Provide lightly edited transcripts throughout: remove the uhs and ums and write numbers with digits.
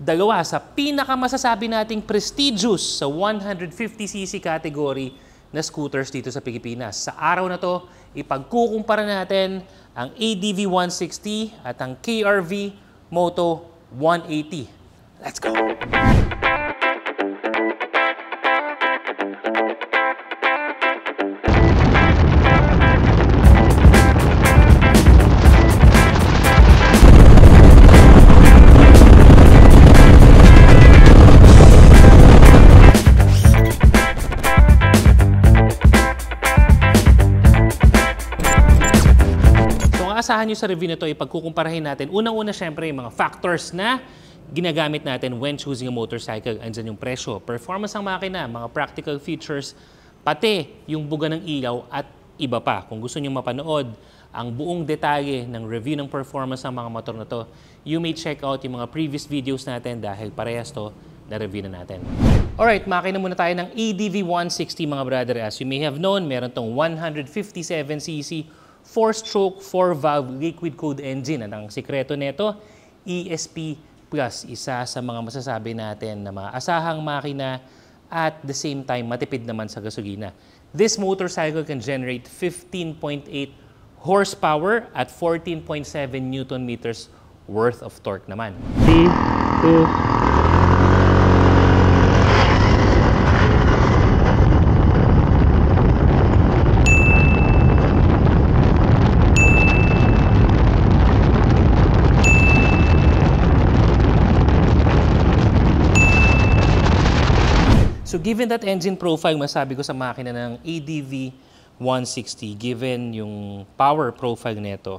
dalawa sa pinakamasasabi nating prestigious sa 150cc category na scooters dito sa Pilipinas. Sa araw na to, ipagkukumpara natin ang ADV 160 at ang KRV Moto 180. Let's go! Asahan nyo sa review na ito, ipagkukumparahin natin. Unang-una, syempre, yung mga factors na ginagamit natin when choosing a motorcycle. Andyan yung presyo, performance ng makina, mga practical features, pati yung buga ng ilaw at iba pa. Kung gusto nyo mapanood ang buong detalye ng review ng performance ng mga motor na to, you may check out yung mga previous videos natin dahil parehas to na review na natin. Alright, makina muna tayo ng ADV 160 mga brother. As you may have known, meron tong 157cc 4-stroke, 4-valve liquid-cooled engine. At ang sikreto nito, ESP Plus, isa sa mga masasabi natin na maasahang makina at the same time matipid naman sa gasolina. This motorcycle can generate 15.8 horsepower at 14.7 Newton meters worth of torque naman. 3, 2, So given that engine profile, masabi ko sa makina ng ADV 160, given yung power profile nito,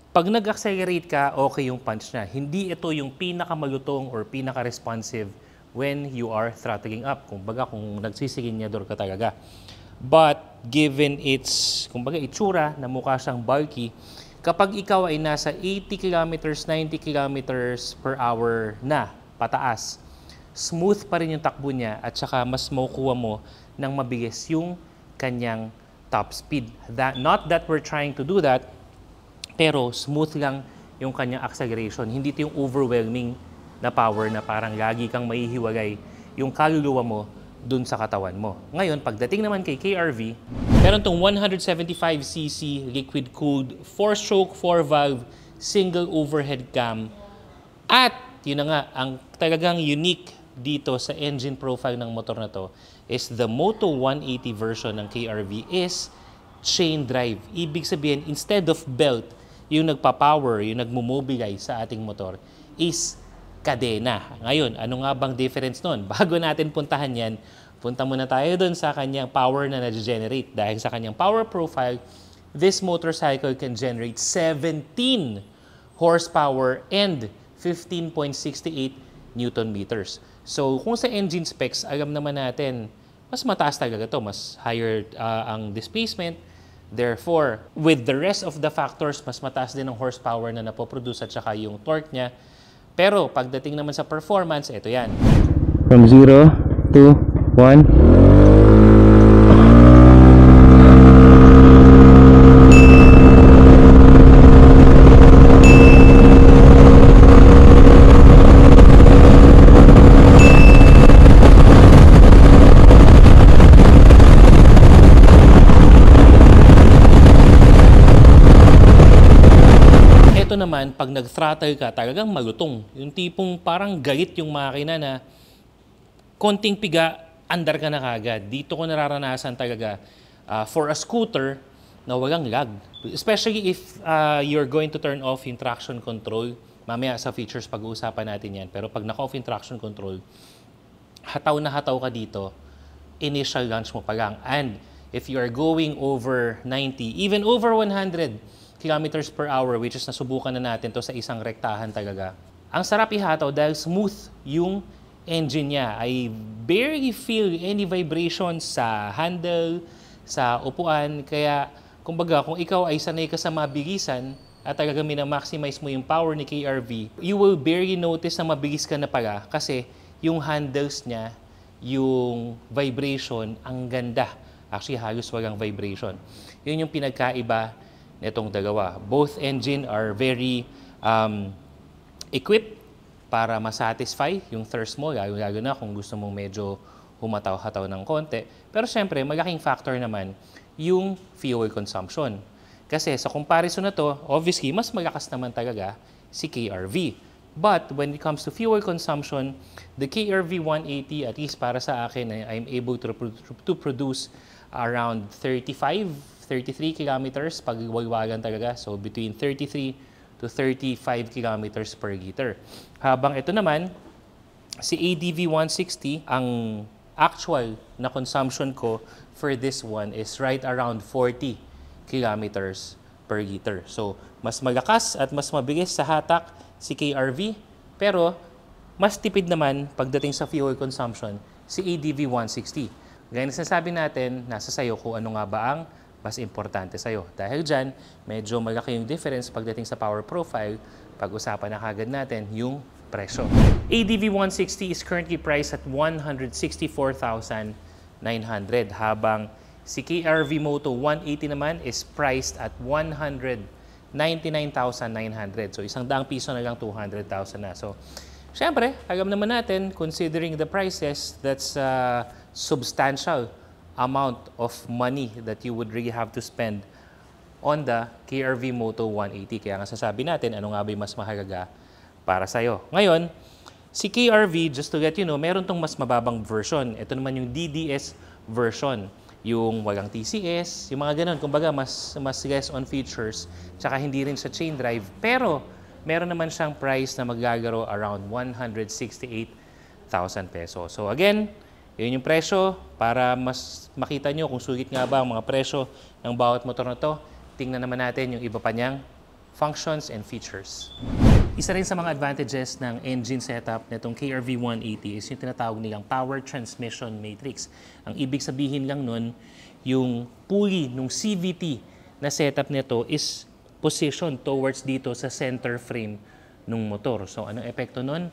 pag nag-accelerate ka, okay yung punch niya. Hindi ito yung pinakamalutong or pinaka-responsive when you are throttling up. Kumbaga, kung nagsisilinyador ka talaga. But given its, kumbaga, itsura na mukha siyang bulky, kapag ikaw ay nasa 80 kilometers, 90 kilometers per hour na pataas, smooth pa rin yung takbo niya at saka mas makukuha mo ng mabilis yung kanyang top speed. Not that we're trying to do that, pero smooth lang yung kanyang acceleration. Hindi ito yung overwhelming na power na parang lagi kang maihiwalay yung kaluluwa mo dun sa katawan mo. Ngayon, pagdating naman kay KRV, meron tong 175cc liquid-cooled 4-stroke, 4-valve, single overhead cam. At yun na nga, ang talagang unique dito sa engine profile ng motor na to is the Moto 180 version ng KRV is chain drive. Ibig sabihin, instead of belt, yung nagpa-power, yung nagmo-mobilize sa ating motor is kadena. Ngayon, ano nga bang difference nun? Bago natin puntahan yan, punta muna tayo dun sa kanyang power na na-generate. Dahil sa kanyang power profile, this motorcycle can generate 17 horsepower and 15.68 Newton meters. So, kung sa engine specs, alam naman natin, mas mataas talaga to, mas higher ang displacement. Therefore, with the rest of the factors, mas mataas din ang horsepower na napoproduce at saka yung torque niya. Pero, pagdating naman sa performance, ito yan. From 0 to 1. Naman, pag nag-throttle ka, talagang malutong. Yung tipong parang galit yung makina na konting piga, andar ka na kagad. Dito ko nararanasan talaga for a scooter na walang lag. Especially if you're going to turn off yung traction control. Mamaya sa features pag-uusapan natin yan. Pero pag naka-off yung traction control, hataw na hataw ka dito, initial launch mo pa lang. And if you are going over 90, even over 100 kilometers per hour, which is nasubukan na natin to sa isang rektahan talaga. Ang sarap ihataw dahil smooth yung engine niya. I barely feel any vibration sa handle, sa upuan. Kaya, kumbaga, kung ikaw ay sanay ka sa mabilisan at talaga minamaximize mo yung power ni KRV, you will barely notice na mabilis ka na pala kasi yung handles niya, yung vibration, ang ganda. Actually, halos walang vibration. Yun yung pinagkaiba nitong dalawa. Both engine are very equipped para masatisfy yung thirst mo, lalo na kung gusto mong medyo humataw-hataw ng konti. Pero syempre, malaking factor naman yung fuel consumption. Kasi sa comparison na to, obviously, mas malakas naman talaga si KRV. But when it comes to fuel consumption, the KRV 180, at least para sa akin, I'm able to produce around 33 kilometers pag wagwagan talaga. So between 33 to 35 kilometers per liter. Habang ito naman, si ADV 160, ang actual na consumption ko for this one is right around 40 kilometers per liter. So mas malakas at mas mabilis sa hatak si KRV, pero mas tipid naman pagdating sa fuel consumption si ADV 160. Gaya na sinasabi natin, nasa sayo kung ano nga ba ang mas importante sa'yo. Dahil dyan, medyo malaki yung difference pagdating sa power profile, pag-usapan na kagad natin yung presyo. ADV 160 is currently priced at 164,900, habang si KRV Moto 180 naman is priced at 199,900. So, ₱100 na lang 200,000 na. So, syempre, alam naman natin, considering the prices, that's substantial amount of money that you would really have to spend on the KRV Moto 180. Kaya nga sasabi natin, ano nga ba yung mas mahalaga para sa'yo. Ngayon, si KRV, just to let you know, meron tong mas mababang version. Ito naman yung DDS version. Yung walang TCS, yung mga ganun. Kumbaga, mas less on features. Tsaka hindi rin siya chain drive. Pero, meron naman siyang price na magagaro around 168,000 pesos. So again, yun yung presyo. Para mas makita nyo kung sulit nga ba ang mga presyo ng bawat motor na to, tingnan naman natin yung iba pa niyang functions and features. Isa rin sa mga advantages ng engine setup nitong KRV 180 is yung tinatawag nilang power transmission matrix. Ang ibig sabihin lang nun, yung pulley ng CVT na setup nito is positioned towards dito sa center frame ng motor. So anong epekto nun?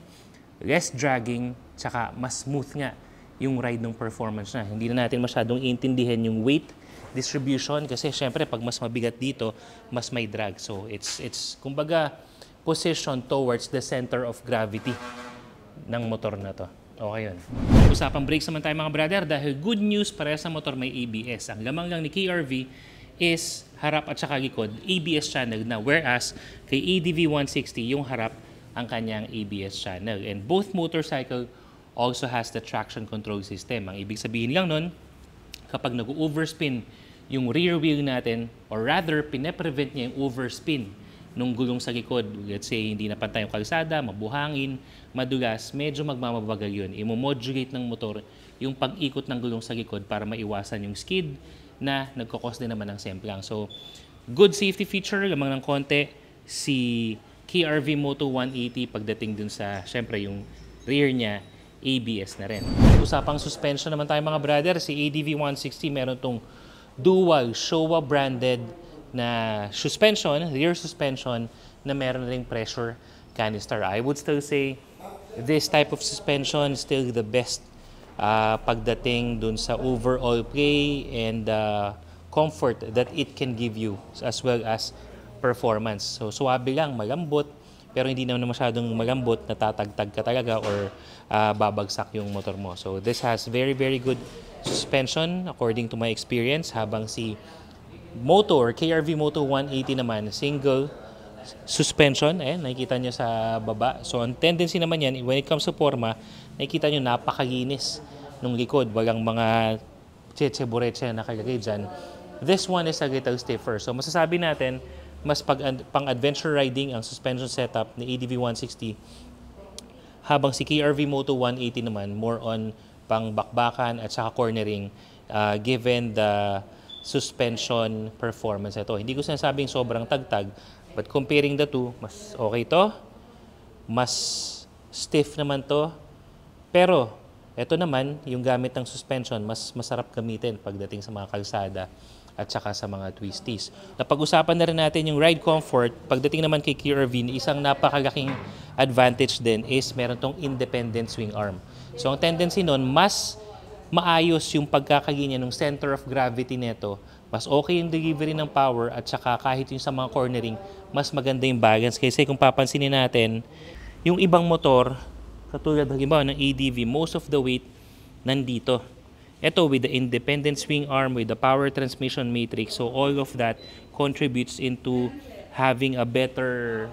Less dragging, tsaka mas smooth nga yung ride ng performance na. Hindi na natin masyadong iintindihan yung weight distribution kasi syempre pag mas mabigat dito, mas may drag. So it's kumbaga positioned towards the center of gravity ng motor na to. Okay yun. Usapang brakes naman tayo mga brother dahil good news para sa motor may ABS. Ang lamang lang ni KRV is harap at saka likod ABS channel na, whereas kay ADV 160 yung harap ang kanyang ABS channel. And both motorcycle also has the traction control system. Ang ibig sabihin lang nun, kapag nag-overspin yung rear wheel natin, or rather, pinaprevent niya yung overspin nung gulong sa likod. Let's say, hindi na pantay yung kalsada, mabuhangin, madulas, medyo magmamabagal yun. Imo-modulate ng motor yung pag-ikot ng gulong sa likod para maiwasan yung skid na nagkakos din naman ng semplang. So, good safety feature, lamang ng konti, si KRV Moto 180 pagdating dun sa, syempre, yung rear niya, ABS na rin. Usapang suspension naman tayo mga brother, si ADV 160 meron tong dual Showa branded na suspension, rear suspension na meron ring pressure canister. I would still say this type of suspension is still the best pagdating dun sa overall play and comfort that it can give you as well as performance. So suwabe lang, malambot, pero hindi naman masyadong malambot, natatagtag ka talaga or babagsak yung motor mo. So this has very good suspension according to my experience, habang si Moto or KRV Moto 180 naman, single suspension. Ayan, nakikita nyo sa baba. So ang tendency naman yan, when it comes to forma, nakikita nyo napakalinis nung likod. Walang mga tsetche-buretche na nakalagay dyan. This one is a little stiffer. So masasabi natin, mas pang-adventure riding ang suspension setup ni ADV 160, habang si KRV Moto 180 naman more on pang-bakbakan at saka cornering given the suspension performance ito. Hindi ko sinasabing sobrang tagtag, but comparing the two, mas okay to, mas stiff naman to, pero ito naman, yung gamit ng suspension, mas masarap gamitin pagdating sa mga kalsada at saka sa mga twisties. Napag-usapan na rin natin yung ride comfort. Pagdating naman kay KRV, isang napakalaking advantage din is meron tong independent swing arm. So ang tendency nun, mas maayos yung pagkakalinya ng center of gravity nito. Mas okay yung delivery ng power at saka kahit yung sa mga cornering, mas maganda yung balance. Kasi kung papansinin natin, Yung ibang motor, katulad halimbawa ng ADV, most of the weight nandito. Ito with the independent swing arm, with the power transmission matrix, so all of that contributes into having a better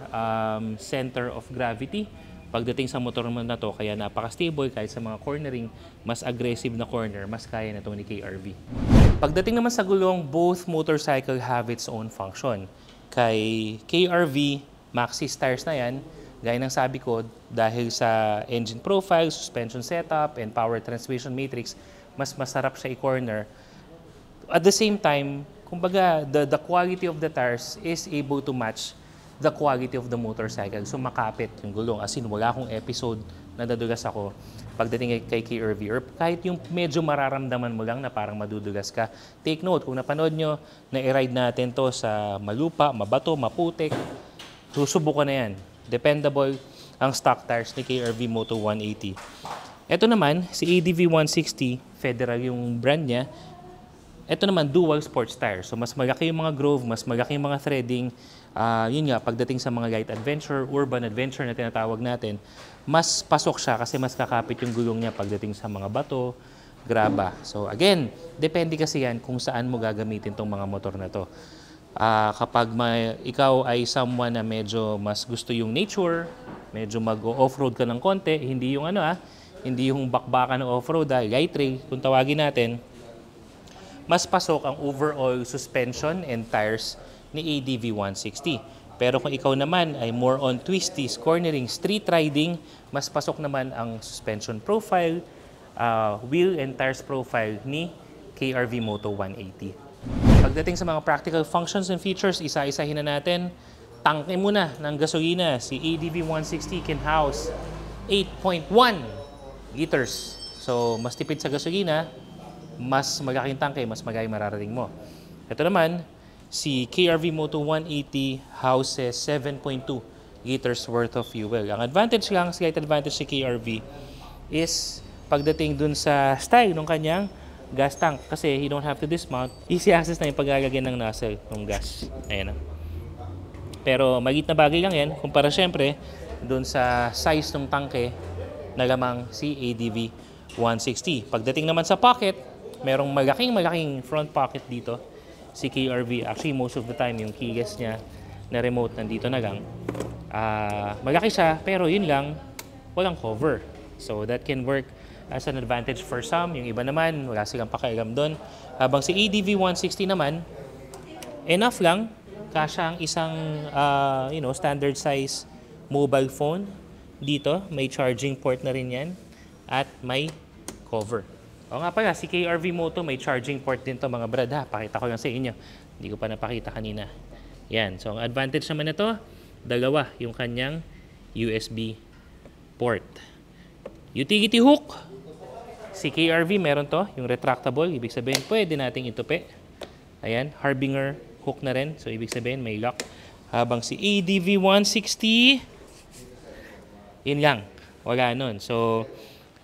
center of gravity pagdating sa motor mo na to. Kaya napaka-stable kahit sa mga cornering, mas aggressive na corner, mas kaya na to ni KRV. Pagdating naman sa gulong, both motorcycle have its own function. Kay KRV, Maxxis tires na yan, gaya ng sabi ko, dahil sa engine profile, suspension setup, and power transmission matrix, mas masarap siya i-corner. At the same time, kumbaga, the quality of the tires is able to match the quality of the motorcycle. So makapit yung gulong. As in, wala akong episode na nadulas ako pagdating kay KRV. Or kahit yung medyo mararamdaman mo lang na parang madudulas ka. Take note, kung napanood nyo, na i-ride natin to sa malupa, mabato, maputik, susubukan na yan. Dependable ang stock tires ni KRV Moto 180. Ito naman, si ADV 160, Federal yung brand niya. Ito naman, dual sports tires. So, mas malaki yung mga groove, mas malaki yung mga threading. Yun nga, pagdating sa mga light adventure, urban adventure na tinatawag natin, mas pasok siya kasi mas kakapit yung gulong niya pagdating sa mga bato, graba. So, again, depende kasi yan kung saan mo gagamitin tong mga motor na to. Kapag ikaw ay someone na medyo mas gusto yung nature, medyo mag-off-road ka ng konti, hindi yung hindi yung bakbakan ng off-road, light rail, kung tawagin natin, mas pasok ang overall suspension and tires ni ADV 160. Pero kung ikaw naman ay more on twisties, cornering, street riding, mas pasok naman ang suspension profile, wheel and tires profile ni KRV Moto 180. Pagdating sa mga practical functions and features, isa-isahin na natin. Tangke muna ng gasolina. Si ADV 160 can house 8.1 liters. So, mas tipid sa gasolina, mas malaking tangke, mas magay mararating mo. Ito naman, si KRV Moto 180 houses 7.2 liters worth of fuel. Ang advantage lang, slight advantage si KRV is pagdating dun sa style ng kanyang gas tank. Kasi you don't have to dismount. Easy access na yung paglalagyan ng nozzle ng gas. Ayan na. Pero maliit na bagay lang yan kumpara syempre dun sa size ng tangke na lamang si ADV 160. Pagdating naman sa pocket, merong malaking front pocket dito si KRV. Actually, most of the time, yung keyless niya na remote nandito na lang. Malaki siya, pero yun lang, walang cover. So, that can work as an advantage for some. Yung iba naman, wala silang pakialam doon. Habang si ADV 160 naman, enough lang, kasya ang isang standard size mobile phone. Dito, may charging port na rin yan. At may cover. O nga pala, si KRV Moto may charging port din to mga brad ha. Pakita ko lang sa inyo. Hindi ko pa napakita kanina. Yan. So, ang advantage naman nito, dalawa yung kanyang USB port. Utility hook. Si KRV meron to, yung retractable. Ibig sabihin, pwede nating itupi. Ayan, Harbinger hook na rin. So, ibig sabihin, may lock. Habang si ADV 160, yun lang. Wala nun. So,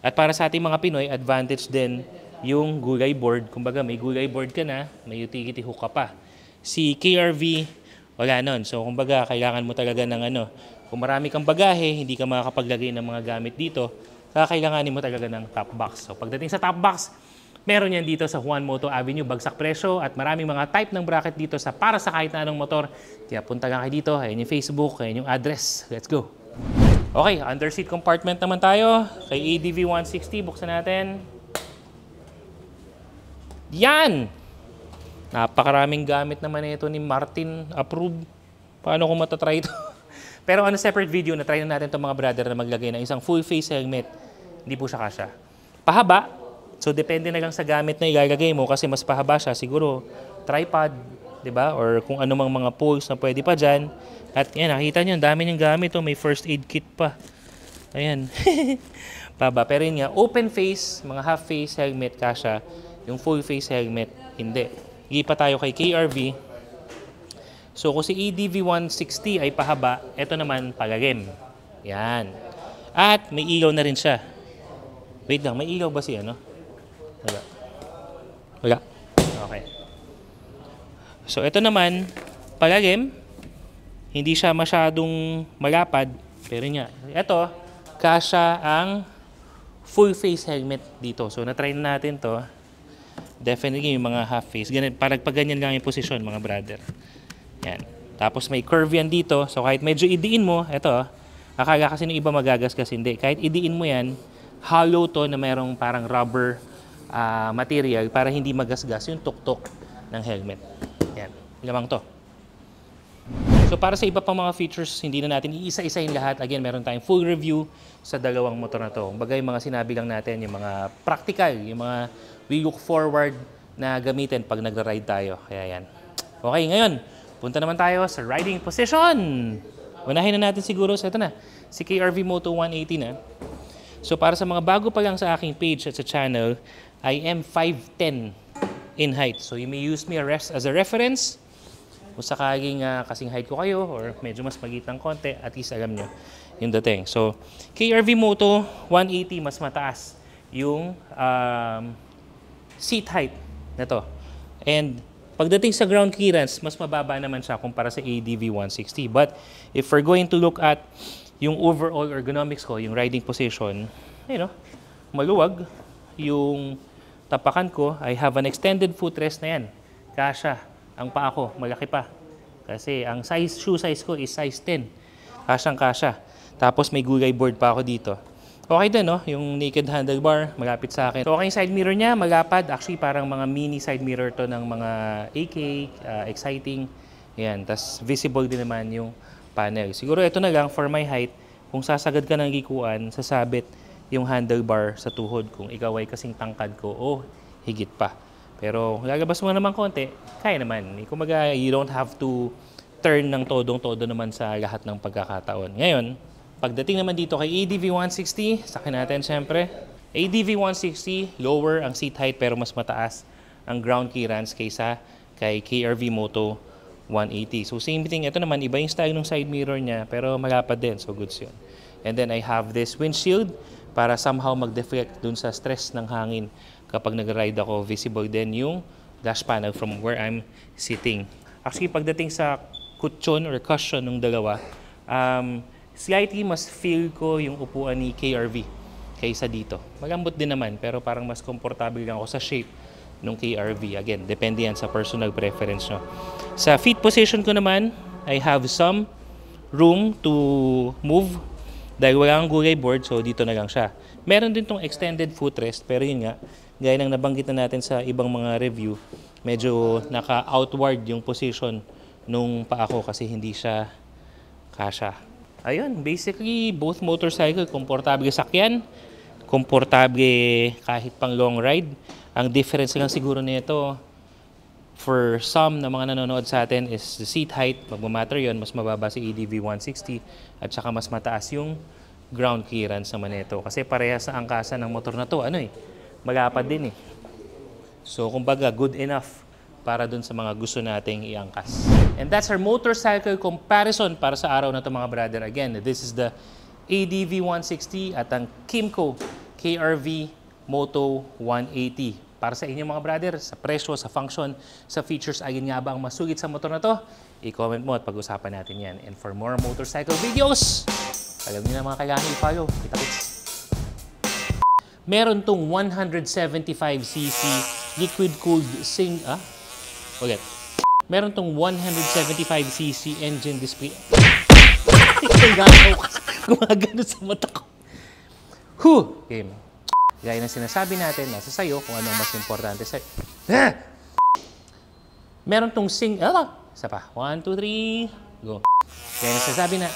at para sa ating mga Pinoy, advantage din yung gulay board. Kumbaga, may gulay board ka na, may utility hook ka pa. Si KRV, wala nun. So, kumbaga, kailangan mo talaga ng kung marami kang bagahe, hindi ka makakapaglagay ng mga gamit dito, kailanganin mo talaga ng top box. So, pagdating sa top box, meron yan dito sa Juan Moto Avenue, bagsak presyo, at maraming mga type ng bracket dito sa para sa kahit na anong motor. Kaya punta lang kayo dito, ayan yung Facebook, ayan yung address. Let's go! Okay, under seat compartment naman tayo. Kay ADV 160, buksan natin. Yan! Napakaraming gamit naman ito ni Martin approved. Paano kung matatry ito? Pero on a separate video, na-try na natin itong mga brother na maglagay ng isang full face helmet. Hindi po siya kasya. Pahaba. So, depende na lang sa gamit na ilalagay mo kasi mas pahaba siya. Siguro, tripod, di ba? Or kung anumang mga poles na pwede pa dyan. At yan, nakita nyo, ang dami niyang gamit. May first aid kit pa. Ayan. Pahaba. Pero yun nga, open face, mga half face helmet kasya. Yung full face helmet, hindi. Hindi pa tayo kay KRV. So, kung si ADV 160 ay pahaba, ito naman palagim. Yan. At may ilaw na rin siya. Wait lang, may ilaw ba siya, no? Wala. Wala. Okay. So, ito naman, palagim. Hindi siya masyadong malapad. Pero nga, ito, kasha ang full face helmet dito. So, na-try na natin to. Definitely yung mga half face. Ganun, parang pag ganyan lang yung posisyon, mga brother. Yan. Tapos may curve yan dito. So, kahit medyo idiin mo, ito, akala kasi ng iba magagasgas, hindi. Kahit idiin mo yan, hollow to na mayroong parang rubber material para hindi magasgas yung tuktok ng helmet. Yan. Lamang to. So para sa iba pang mga features, hindi na natin iisa-isahin lahat. Again, meron tayong full review sa dalawang motor na to. Bagay mga sinabi lang natin, yung mga practical, yung mga we look forward na gamitin pag nagra-ride tayo. Kaya yan. Okay, ngayon, punta naman tayo sa riding position. Unahin na natin siguro sa ito na, si KRV Moto 180 na. So para sa mga bago pa lang sa aking page at sa channel, I am 5'10" in height. So you may use me as a reference. Kung sakaling kasing height ko kayo or medyo mas magiit ng konti, at least alam nyo yung dating. So, KRV Moto 180, mas mataas yung seat height na to. And pagdating sa ground clearance, mas mababa naman siya kumpara sa ADV 160. But if we're going to look at yung overall ergonomics ko, yung riding position, maluwag yung tapakan ko. I have an extended footrest na yan. Kasha. Ang paa ko, malaki pa. Kasi ang shoe size ko is size 10. Kasyang-kasya. Tapos may gulay board pa ako dito. Okay din, no? Yung naked handlebar, malapit sa akin. So, okay yung side mirror niya, malapad. Actually, parang mga mini side mirror to ng mga AK, exciting. Yan. Tapos visible din naman yung panel. Siguro ito na lang, for my height, kung sasagad ka ng gikuan, sasabit yung handlebar sa tuhod kung ikaw ay kasing tangkad ko o higit pa. Pero lalabas mo naman konti, kaya naman. Kumaga, you don't have to turn ng todong-todo naman sa lahat ng pagkakataon. Ngayon, pagdating naman dito kay ADV 160, sakin natin syempre. ADV 160, lower ang seat height pero mas mataas ang ground clearance kaysa kay KRV Moto 180. So same thing, ito naman, iba yung style ng side mirror niya pero malapad din, so goods yun. And then I have this windshield para somehow mag-deflect dun sa stress ng hangin. Kapag nag-ride ako, visible din yung dash panel from where I'm sitting. Actually, pagdating sa cushion or cushion ng dalawa, slightly mas feel ko yung upuan ni KRV kaysa dito. Malambot din naman, pero parang mas komportable lang ako sa shape ng KRV. Again, depende yan sa personal preference nyo. Sa feet position ko naman, I have some room to move dahil wala akong gulay board, so dito na lang siya. Meron din tong extended footrest, pero yun nga, gaya ng nabanggit na natin sa ibang mga review, medyo naka-outward yung position nung paa ko kasi hindi siya kasya. Ayun, basically, both motorcycle, komportable sakyan, komportable kahit pang long ride. Ang difference lang siguro nito, for some na mga nanonood sa atin is the seat height. Magmamatter yun, mas mababa si ADV 160 at saka mas mataas yung ground clearance naman nito. Kasi parehas sa angkasan ng motor na to, malapad din eh. So, kumbaga, good enough para dun sa mga gusto nating iangkas. And that's our motorcycle comparison para sa araw na to, mga brother. Again, this is the ADV 160 at ang Kymco KRV Moto 180. Para sa inyo, mga brother, sa presyo, sa function, sa features, ayun nga ba ang masulit sa motor na to? I-comment mo at pag-usapan natin yan. And for more motorcycle videos, alam niyo na mga kailangan i-follow. Kita-kits. Meron tong 175cc liquid-cooled ulit. Meron tong 175cc engine display. Gumagano sa mata ko. Okay. Gaya ng sinasabi natin, nasa sayo kung ano ang mas importante sa'yo. Meron tong isa pa. 1, 2, 3, go. Gaya ng sinasabi na,